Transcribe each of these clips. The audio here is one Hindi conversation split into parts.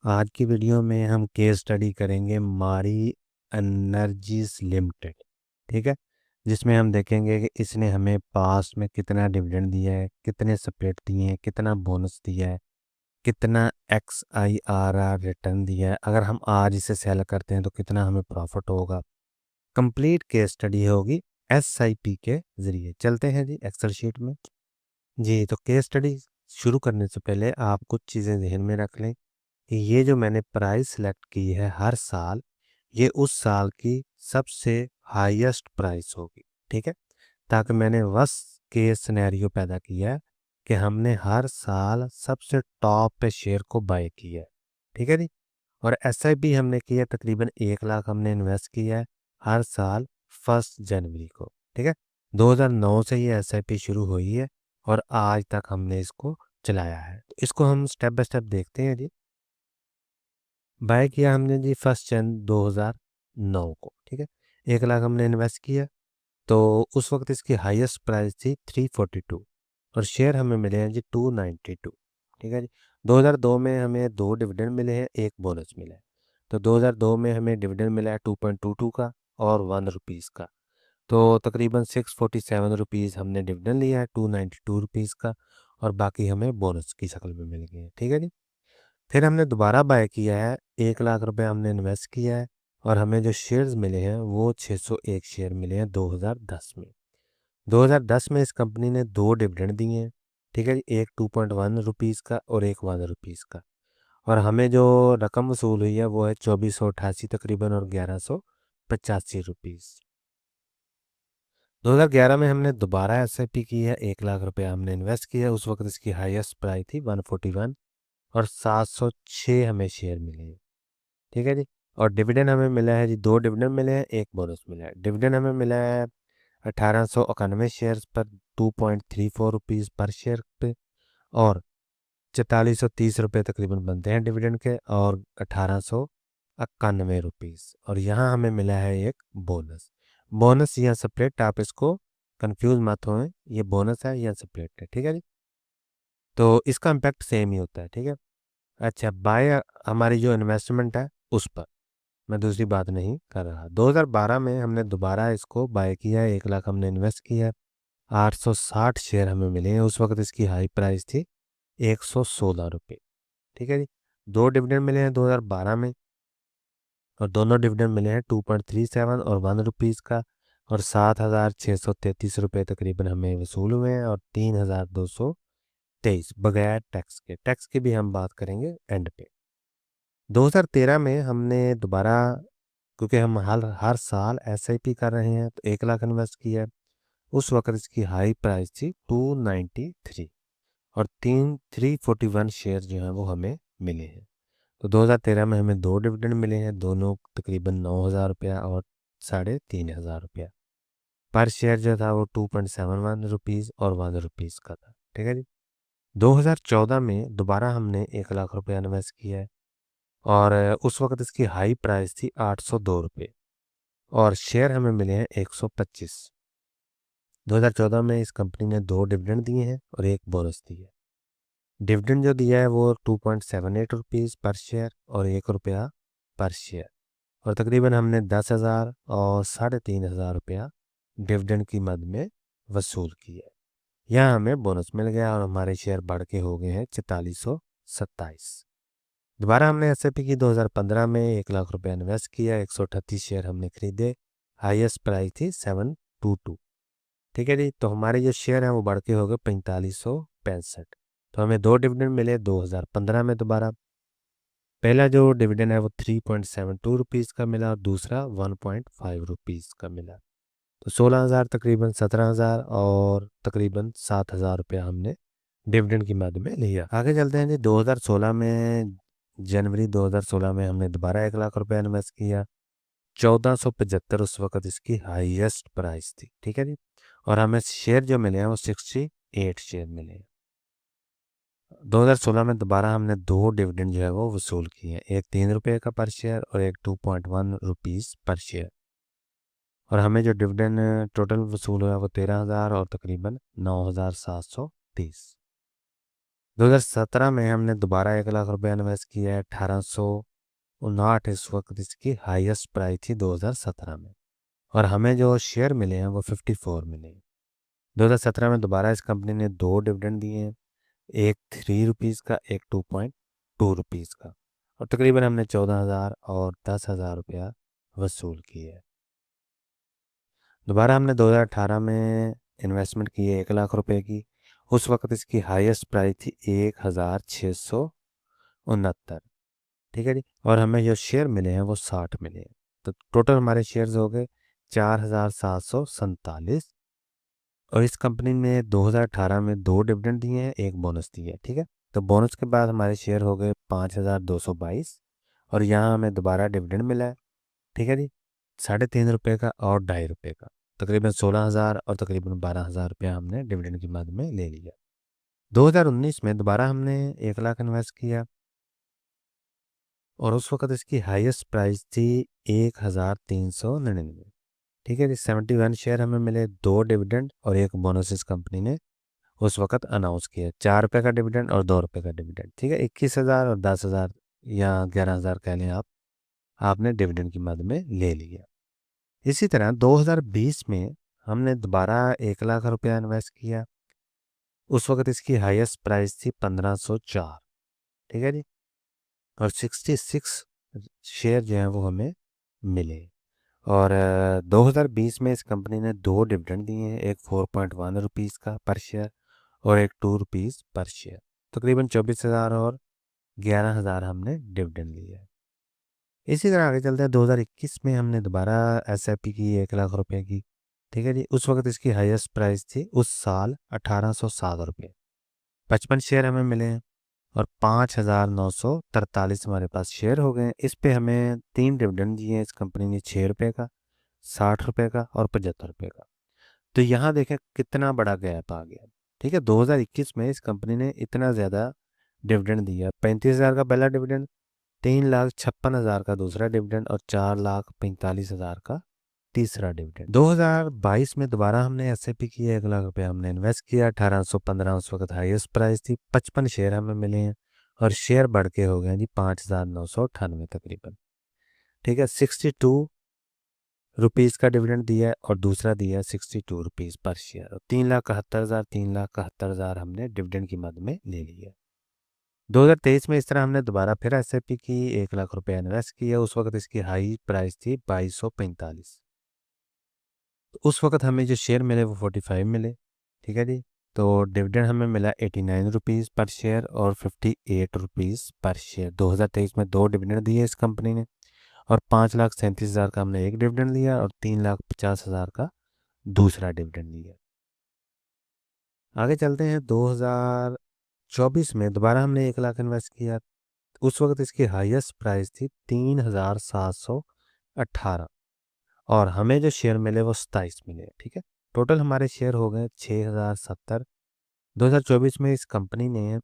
आज की वीडियो में हम केस स्टडी करेंगे मारी एनर्जीज लिमिटेड। ठीक है, जिसमें हम देखेंगे कि इसने हमें पास्ट में कितना डिविडेंड दिया है, कितने स्प्लिट दिए हैं, कितना बोनस दिया है, कितना X I R R return दिया है, अगर हम आज इसे सेल करते हैं तो कितना हमें प्रॉफिट होगा। कंप्लीट केस स्टडी होगी एस आई पी के ज़रिए। चलते हैं जी एक्सेल शीट में। जी तो केस स्टडी शुरू करने से पहले आप कुछ चीज़ें ध्यान में रख लें कि ये जो मैंने प्राइस सेलेक्ट की है हर साल, ये उस साल की सबसे हाईएस्ट प्राइस होगी। ठीक है, ताकि मैंने बस केस सिनेरियो पैदा किया है कि हमने हर साल सबसे टॉप पे शेयर को बाय किया है। ठीक है जी, और एसआईपी हमने किया तकरीबन 1 लाख हमने इन्वेस्ट किया है हर साल 1 जनवरी को। ठीक है, 2009 से ये एसआईपी शुरू हुई है और आज तक हमने इसको चलाया है। तो इसको हम स्टेप बाय स्टेप देखते हैं जी। बाय किया हमने जी 1 जन 2009 को। ठीक है, 1 लाख हमने इन्वेस्ट किया, तो उस वक्त इसकी हाईएस्ट प्राइस थी 342 और शेयर हमें मिले हैं जी 292। ठीक है जी, 2002 में हमें 2 डिविडेंड मिले हैं, एक बोनस मिला है। तो 2002 में हमें डिविडेंड मिला है 2.22 का और 1 रुपीज़ का। तो तकरीबन 647 रुपीज़ हमने डिविडेंड लिया है 292 रुपीज़ का, और बाकी हमें बोनस की शक्ल में मिल गई है। ठीक है जी, फिर हमने दोबारा बाय किया है, 1 लाख रुपए हमने इन्वेस्ट किया है और हमें जो शेयर्स मिले हैं वो 601 शेयर मिले हैं 2010 में। 2010 में इस कंपनी ने 2 डिविडेंड दिए हैं। ठीक है जी, एक 2.1 रुपीज़ का और एक 1 रुपीज़ का, और हमें जो रकम वसूल हुई है वो है 2488 तकरीबन और 1185 रुपीज़। 2011 में हमने दोबारा एसआईपी की है, 1 लाख रुपए हमने इन्वेस्ट किया है। उस वक्त इसकी हाईएस्ट प्राइस थी 141 और 706 हमें शेयर मिले हैं। ठीक है जी, और डिविडेंड हमें मिला है जी, 2 डिविडेंड मिले हैं, एक बोनस मिला है। डिविडेंड हमें मिला है 1891 शेयर्स पर 2.34 रुपीज़ पर शेयर पे, और 4430 रुपये तकरीबन बनते हैं डिविडेंड के, और 1891 रुपीज़। और यहाँ हमें मिला है एक बोनस। बोनस या सेपरेट, आप इसको कंफ्यूज मत हों, ये बोनस है या सेपरेट है। ठीक है जी, तो इसका इम्पैक्ट सेम ही होता है। ठीक है, अच्छा बाय हमारी जो इन्वेस्टमेंट है उस पर मैं दूसरी बात नहीं कर रहा। 2012 में हमने दोबारा इसको बाय किया है, 1 लाख हमने इन्वेस्ट किया है, 860 शेयर हमें मिले हैं। उस वक्त इसकी हाई प्राइस थी 116 रुपये। ठीक है जी, 2 डिविडेंड मिले हैं 2012 में, और दोनों डिविडेंड मिले हैं 2.37 और 1 रुपीज़ का, और 7,633 रुपये तकरीबन हमें वसूल हुए हैं, और 3,223 बगैर टैक्स के। टैक्स की भी हम बात करेंगे एंड पे। 2013 में हमने दोबारा, क्योंकि हम हर हर साल एसआईपी कर रहे हैं, तो 1 लाख इन्वेस्ट किया है। उस वक्त इसकी हाई प्राइस थी 293 और 341 शेयर जो हैं वो हमें मिले हैं। तो 2013 में हमें 2 डिविडेंड मिले हैं, दोनों तकरीबन 9,000 रुपया और 3,500 रुपया। पर शेयर जो था वो 2.71 रुपीज़ और 1 रुपीज़ का था। ठीक है जी, 2014 में दोबारा हमने 1 लाख रुपया इन्वेस्ट किया है, और उस वक्त इसकी हाई प्राइस थी 802 रुपये और शेयर हमें मिले हैं 125। 2014 में इस कंपनी ने 2 डिविडेंड दिए हैं और एक बोनस दिया है। डिविडेंड जो दिया है वो 2.78 रुपीज़ पर शेयर और 1 रुपया पर शेयर, और तकरीबन हमने 10,000 और 3,500 रुपया डिविडेंड की मद में वसूल किया है। यहाँ हमें बोनस मिल गया और हमारे शेयर बढ़ के हो गए हैं 4427। दोबारा हमने एसआईपी की 2015 में, 1 लाख रुपया इन्वेस्ट किया, 138 शेयर हमने खरीदे, हाईएस्ट प्राइस थी 722। ठीक है जी, तो हमारे जो शेयर हैं वो बढ़ के हो गए 4565। तो हमें 2 डिविडेंड मिले 2015 में दोबारा। पहला जो डिविडेंड है वो 3.72 रुपीज़ का मिला और दूसरा 1.5 रुपीज़ का मिला। तो 16,000 तकरीबन 17,000 और तकरीबन 7,000 रुपया हमने डिविडेंड की मद में लिया। आगे चलते हैं जी, 2016 में, जनवरी 2016 में हमने दोबारा 1 लाख रुपया इन्वेस्ट किया, 1475 उस वक्त इसकी हाईएस्ट प्राइस थी। ठीक है जी, और हमें शेयर जो मिले हैं वो 68 शेयर मिले हैं। 2016 में दोबारा हमने 2 डिविडेंड जो है वो वसूल किए हैं, एक 3 रुपये का पर शेयर और एक 2.1 रुपीज़ पर शेयर, और हमें जो डिविडेंड टोटल वसूल हुआ वो 13,000 और तकरीबन 9,730। 2017 में हमने दोबारा 1 लाख रुपए इन्वेस्ट किया है, 1859 इस वक्त इसकी हाईएस्ट प्राइस थी 2017 में। और हमें जो शेयर मिले हैं वो 54 मिले हैं। 2017 में दोबारा इस कंपनी ने 2 डिविडेंड दिए हैं, एक 3 रुपीज़ का, एक 2.2 रुपीज़ का, और तकरीबन हमने 14,000 और 10,000 रुपया वसूल किए है। दोबारा हमने 2018 में इन्वेस्टमेंट की है 1 लाख रुपए की। उस वक्त इसकी हाईएस्ट प्राइस थी 1,669। ठीक है जी। और हमें जो शेयर मिले हैं वो 60 मिले हैं। तो टोटल हमारे शेयर्स हो गए 4,747। और इस कंपनी ने 2018 में 2 डिविडेंड दिए हैं, एक बोनस दिया है। ठीक है। तो बोनस के बाद हमारे शेयर हो गए 5,222। और यहाँ हमें दोबारा डिविडेंड मिला है। ठीक है जी। 3.5 रुपये का और 2.5 रुपये का, तकरीबन 16,000 और तकरीबन 12,000 रुपया हमने डिविडेंड की मद में ले लिया। 2019 में दोबारा हमने 1 लाख इन्वेस्ट किया और उस वक्त इसकी हाईएस्ट प्राइस थी 1,399। ठीक है जी। 71 शेयर हमें मिले, 2 डिविडेंड और एक बोनस इस कंपनी ने उस वक्त अनाउंस किया, 4 रुपये का डिविडेंड और 2 रुपये का डिविडेंड। ठीक है। 21,000 और 10,000 या 11,000 कह लें आप, आपने डिविडेंड की मद में ले लिया। इसी तरह 2020 में हमने दोबारा 1 लाख रुपया इन्वेस्ट किया। उस वक्त इसकी हाईएस्ट प्राइस थी 1504। ठीक है जी। और 66 शेयर जो हैं वो हमें मिले। और 2020 में इस कंपनी ने 2 डिविडेंड दिए हैं, एक 4.1 रुपीज़ का पर शेयर और एक 2 रुपीज़ पर शेयर। तकरीबन 24,000 और 11,000 हमने डिविडेंड लिए है। इसी तरह आगे चलते हैं। 2021 में हमने दोबारा एसआईपी की 1 लाख रुपए की। ठीक है जी। उस वक्त इसकी हाईएस्ट प्राइस थी उस साल 1,807 रुपये। 55 शेयर हमें मिले हैं और 5,943 हमारे पास शेयर हो गए हैं। इस पे हमें 3 डिविडेंड दिए हैं इस कंपनी ने, 6 रुपये का, 60 रुपये का और 75 रुपये का। तो यहाँ देखें कितना बड़ा गैप आ गया। ठीक है। 2021 में इस कंपनी ने इतना ज़्यादा डिविडेंड दिया, 35,000 का पहला डिविडेंड, 3,56,000 का दूसरा डिविडेंड और 4,45,000 का तीसरा डिविडेंड। 2022 में दोबारा हमने एसआईपी की है, 1 लाख रुपया हमने इन्वेस्ट किया, 1,815 उस वक्त हाईएस्ट प्राइस थी, 55 शेयर हमें मिले हैं और शेयर बढ़ के हो गए हैं जी 5,998 तकरीबन। ठीक है। 62 रुपीज़ का डिविडेंड दिया है और दूसरा दिया है 62 रुपीज़ पर शेयर, और 3,71,000 हमने डिविडेंड की मद में ले लिया। 2023 में इस तरह हमने दोबारा फिर एसआईपी की, 1 लाख रुपया इन्वेस्ट किया। उस वक्त इसकी हाई प्राइस थी 2,245। तो उस वक्त हमें जो शेयर मिले वो 45 मिले। ठीक है जी। तो डिविडेंड हमें मिला 89 रुपीज़ पर शेयर और 58 रुपीज़ पर शेयर। 2023 में 2 डिविडेंड दिए इस कंपनी ने और 5,37,000 का हमने एक डिविडेंड लिया और 3,50,000 का दूसरा डिविडेंड लिया। आगे चलते हैं। 2024 में दोबारा हमने 1 लाख इन्वेस्ट किया। उस वक्त इसकी हाईएस्ट प्राइस थी 3,718 और हमें जो शेयर मिले वो 27 मिले। ठीक है। टोटल हमारे शेयर हो गए 6,070। 2024 में इस कंपनी ने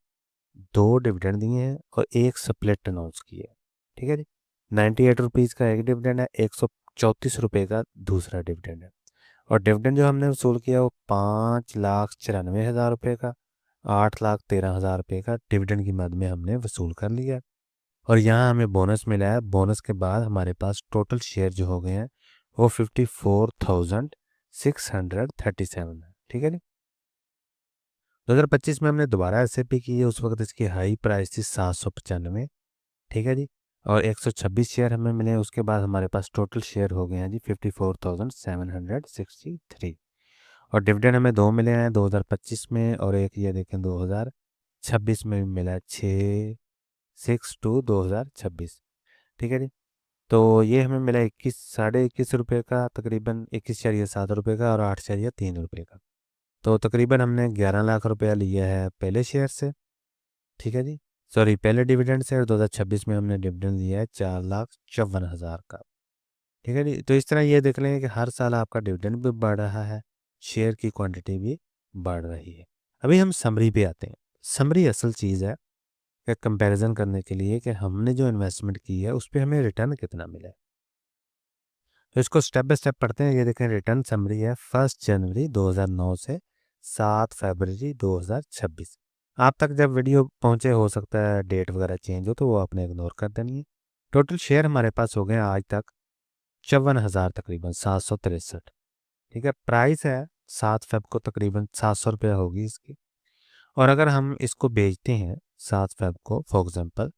2 डिविडेंड दिए हैं और एक स्प्लिट अनाउंस की है। ठीक है जी। 98 रुपीज़ का एक डिविडेंड है, 134 रुपये का दूसरा डिविडेंड है। और डिविडेंड जो हमने वसूल किया वो 5,94,000 रुपये का, 8,13,000 रुपये का डिविडेंड की मद में हमने वसूल कर लिया। और यहाँ हमें बोनस मिला है। बोनस के बाद हमारे पास टोटल शेयर जो हो गए हैं वो 54,637 है। ठीक है जी। 2025 में हमने दोबारा एसआईपी की है। उस वक्त इसकी हाई प्राइस थी 795। ठीक है जी। और 126 शेयर हमें मिले। उसके बाद हमारे पास टोटल शेयर हो गए हैं जी 54,763। और डिविडेंड हमें 2 मिले हैं 2025 में और एक ये देखें 2026 में भी मिला है, 6/2/2026। ठीक है जी। तो ये हमें मिला 21 ₹21 का, तकरीबन 21,7 रुपये का और 8,3 रुपये का। तो तकरीबन हमने 11 लाख रुपया लिया है पहले शेयर से। ठीक है जी। सॉरी, पहले डिविडेंड से। और 2026 में हमने डिविडेंड लिया है 4,54,000 का। ठीक है जी। तो इस तरह ये देख लें कि हर साल आपका डिविडेंड भी बढ़ रहा है, शेयर की क्वांटिटी भी बढ़ रही है। अभी हम समरी पे आते हैं। समरी असल चीज़ है कि कंपैरिजन करने के लिए कि हमने जो इन्वेस्टमेंट की है उस पर हमें रिटर्न कितना मिला है। तो इसको स्टेप बाय स्टेप पढ़ते हैं। ये देखें, रिटर्न समरी है 1 जनवरी 2009 से 7 फरवरी 2026। आप तक जब वीडियो पहुंचे हो सकता है डेट वगैरह चेंज हो, तो वो आपने इग्नोर कर देनी है। टोटल शेयर हमारे पास हो गए आज तक 54,000 तकरीबन 763। ठीक है, प्राइस है 7 फेब को तकरीबन 700 रुपया होगी इसकी। और अगर हम इसको बेचते हैं 7 फेब को फॉर एग्जांपल,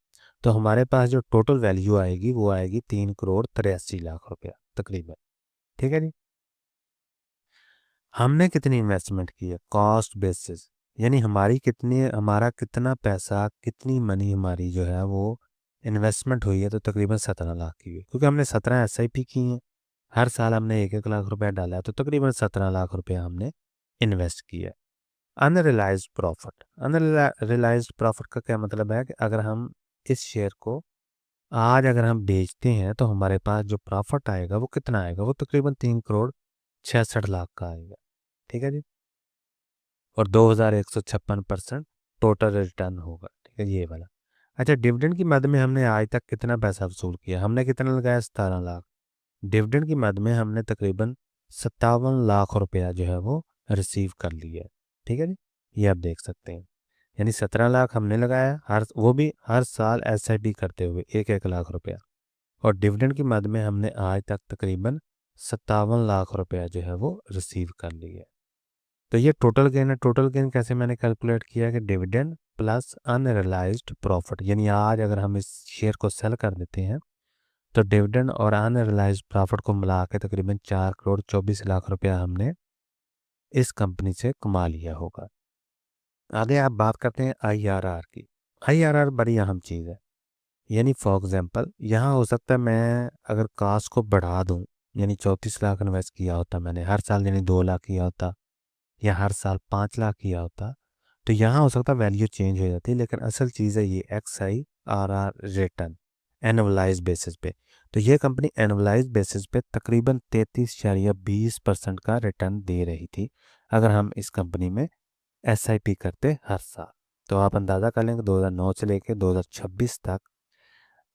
तो हमारे पास जो टोटल वैल्यू आएगी वो आएगी 3,83,00,000 रुपया तकरीबन। ठीक है जी। हमने कितनी इन्वेस्टमेंट की है कॉस्ट बेसिस, यानी हमारा कितना पैसा, कितनी मनी हमारी जो है वो इन्वेस्टमेंट हुई है, तो तकरीबन 17 लाख की हुई है। क्योंकि हमने 17 SIP की हैं, हर साल हमने 1-1 लाख रुपया डाला है, तो तकरीबन 17 लाख रुपया हमने इन्वेस्ट किया है। अनरियलाइज्ड प्रॉफिट, अनरियलाइज्ड प्रॉफिट का क्या मतलब है कि अगर हम इस शेयर को आज अगर हम बेचते हैं तो हमारे पास जो प्रॉफिट आएगा वो कितना आएगा, वो तकरीबन 3,66,00,000 का आएगा। ठीक है जी। और 2,156% टोटल रिटर्न होगा। ठीक है, ये वाला। अच्छा, डिविडेंड की मद में हमने आज तक कितना पैसा वसूल किया, हमने कितना लगाया 17 लाख। डिविडेंड की मद में हमने तकरीबन 57 लाख रुपया जो है वो रिसीव कर लिया है। ठीक है जी, ये आप देख सकते हैं। यानी 17 लाख हमने लगाया, वो भी हर साल SIP करते हुए 1-1 लाख रुपया। और डिविडेंड की मद में हमने आज तक तकरीबन 57 लाख रुपया जो है वो रिसीव कर लिया है। तो ये टोटल गेन है। टोटल गेन कैसे मैंने कैलकुलेट किया कि डिविडेंड प्लस अनरियलाइज्ड प्रॉफिट, यानी आज अगर हम इस शेयर को सेल कर देते हैं तो डिविडेंड और अनरियलाइज्ड प्रॉफिट को मिला के तकरीबन 4,24,00,000 रुपया हमने इस कंपनी से कमा लिया होगा। आगे आप बात करते हैं IRR की। IRR बड़ी अहम चीज़ है। यानी फॉर एग्जांपल यहाँ हो सकता है मैं अगर कास्ट को बढ़ा दूँ, यानी 34 लाख इन्वेस्ट किया होता मैंने हर साल, यानी 2 लाख किया होता या हर साल 5 लाख किया होता, तो यहाँ हो सकता है वैल्यू चेंज हो जाती। लेकिन असल चीज़ है ये XIRR रिटर्न एनुअलाइज बेसिस पे। तो ये कंपनी एनुअलाइज बेसिस पे तकरीबन 33.20% का रिटर्न दे रही थी अगर हम इस कंपनी में SIP करते हर साल। तो आप अंदाज़ा कर लेंगे 2009 से लेकर 2026 तक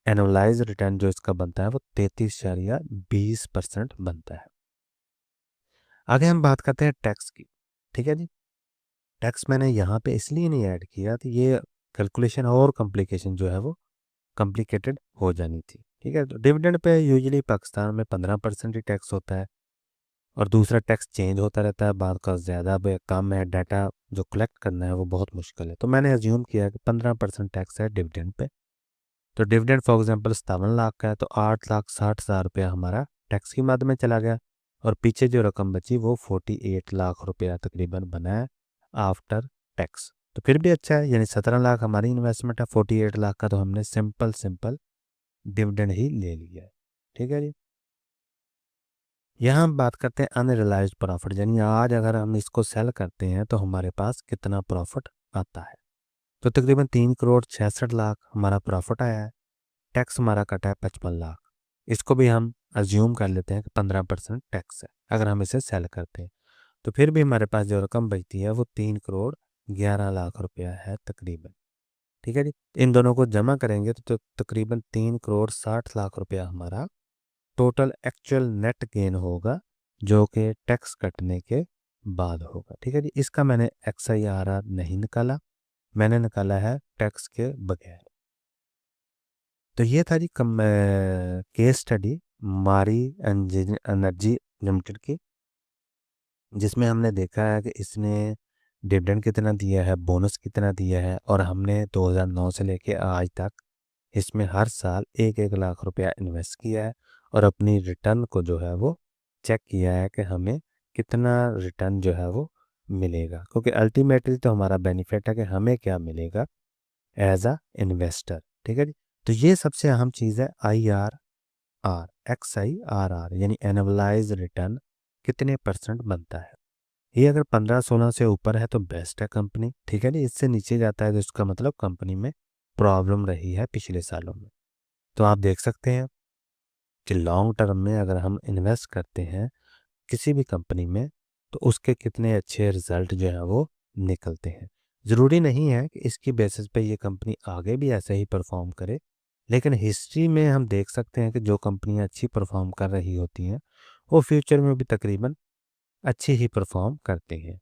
एनुअलाइज रिटर्न जो इसका बनता है वो 33.20% बनता है। आगे हम बात करते हैं टैक्स की। ठीक है जी। टैक्स मैंने यहाँ पे इसलिए नहीं ऐड किया कि ये कैलकुलेशन और कॉम्प्लिकेशन जो है वो कॉम्प्लिकेटेड हो जानी थी। ठीक है, तो डिविडेंड पे यूजुअली पाकिस्तान में 15% ही टैक्स होता है, और दूसरा टैक्स चेंज होता रहता है, बाद का ज़्यादा कम है, डाटा जो कलेक्ट करना है वो बहुत मुश्किल है। तो मैंने एज्यूम किया कि 15% टैक्स है डिविडेंड पे। तो डिविडेंड फॉर एग्जांपल 57 लाख का है, तो 8,60,000 रुपया हमारा टैक्स की मद में चला गया, और पीछे जो रकम बची वो 48 लाख रुपया तकरीबन बना है आफ्टर टैक्स। तो फिर भी अच्छा है, यानी 17 लाख हमारी इन्वेस्टमेंट है, 48 लाख का तो हमने सिंपल सिंपल डिविडेंड ही ले लिया है। ठीक है जी। यहाँ हम बात करते हैं अनरियलाइज्ड प्रॉफिट, यानी आज अगर हम इसको सेल करते हैं तो हमारे पास कितना प्रॉफिट आता है। तो तकरीबन 3,66,00,000 हमारा प्रॉफिट आया है। टैक्स हमारा कटा है 55 लाख। इसको भी हम अज्यूम कर लेते हैं कि 15% टैक्स है अगर हम इसे सेल करते हैं। तो फिर भी हमारे पास जो रकम बचती है वो 3,11,00,000 रुपया है तकरीबन। ठीक है जी। इन दोनों को जमा करेंगे तो तकरीबन 3,60,00,000 रुपया हमारा टोटल एक्चुअल नेट गेन होगा, जो कि टैक्स कटने के बाद होगा। ठीक है जी। इसका मैंने XIRR नहीं निकाला, मैंने निकाला है टैक्स के बगैर। तो ये था जी केस स्टडी मारी एनर्जी लिमिटेड की, जिसमें हमने देखा है कि इसने डिविडेंड कितना दिया है, बोनस कितना दिया है, और हमने 2009 से लेके आज तक इसमें हर साल 1-1 लाख रुपया इन्वेस्ट किया है, और अपनी रिटर्न को जो है वो चेक किया है कि हमें कितना रिटर्न जो है वो मिलेगा। क्योंकि अल्टीमेटली तो हमारा बेनिफिट है कि हमें क्या मिलेगा एज अ इन्वेस्टर। ठीक है जी। तो ये सबसे अहम चीज़ है XIRR, यानी एनुअलाइज रिटर्न कितने परसेंट बनता है। ये अगर 15-16 से ऊपर है तो बेस्ट है कंपनी। ठीक है जी। इससे नीचे जाता है तो इसका मतलब कंपनी में प्रॉब्लम रही है पिछले सालों में। तो आप देख सकते हैं कि लॉन्ग टर्म में अगर हम इन्वेस्ट करते हैं किसी भी कंपनी में तो उसके कितने अच्छे रिजल्ट जो है वो निकलते हैं। ज़रूरी नहीं है कि इसकी बेसिस पे ये कंपनी आगे भी ऐसे ही परफॉर्म करे, लेकिन हिस्ट्री में हम देख सकते हैं कि जो कंपनियां अच्छी परफॉर्म कर रही होती हैं वो फ्यूचर में भी तकरीबन अच्छी ही परफॉर्म करती हैं।